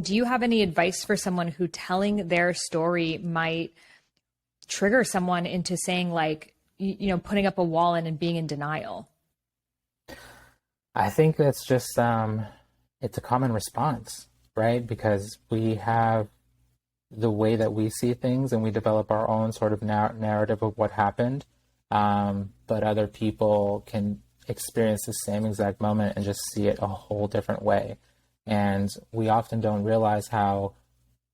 Do you have any advice for someone who telling their story might trigger someone into saying like, putting up a wall and being in denial? I think that's just it's a common response, right? Because we have the way that we see things and we develop our own sort of narrative of what happened. But other people can experience the same exact moment and just see it a whole different way. And we often don't realize how,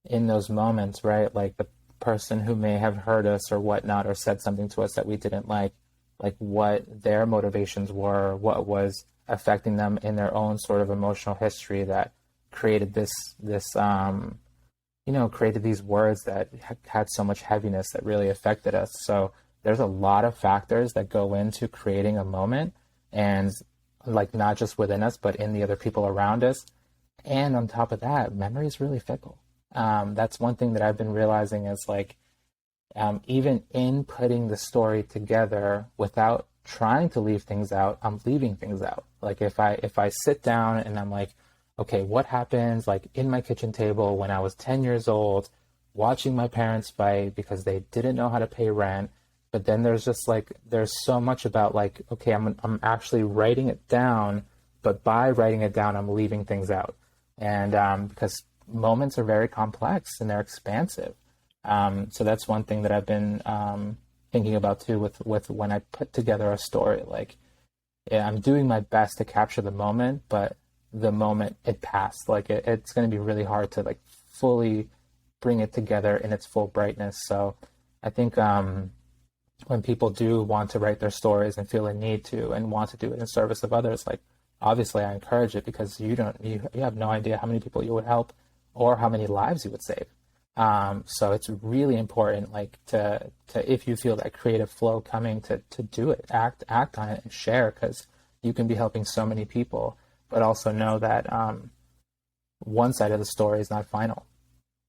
in those moments, right, like the person who may have hurt us or whatnot, or said something to us that we didn't like what their motivations were, what was affecting them in their own sort of emotional history that created created these words that had so much heaviness that really affected us. So there's a lot of factors that go into creating a moment, and like not just within us, but in the other people around us. And on top of that, memory is really fickle. That's one thing that I've been realizing is like, even in putting the story together without trying to leave things out, I'm leaving things out. Like if I sit down and I'm like, okay, what happens like in my kitchen table when I was 10 years old, watching my parents fight because they didn't know how to pay rent. But then there's just like there's so much about like, okay, I'm actually writing it down, but by writing it down, I'm leaving things out, and because moments are very complex and they're expansive. So that's one thing that I've been thinking about too with when I put together a story. Like, yeah, I'm doing my best to capture the moment, but the moment it passed, like it's going to be really hard to like fully bring it together in its full brightness. So I think when people do want to write their stories and feel a need to and want to do it in service of others, like obviously I encourage it, because you have no idea how many people you would help or how many lives you would save. So it's really important, like to if you feel that creative flow coming, to do it, act on it and share, because you can be helping so many people, but also know that one side of the story is not final.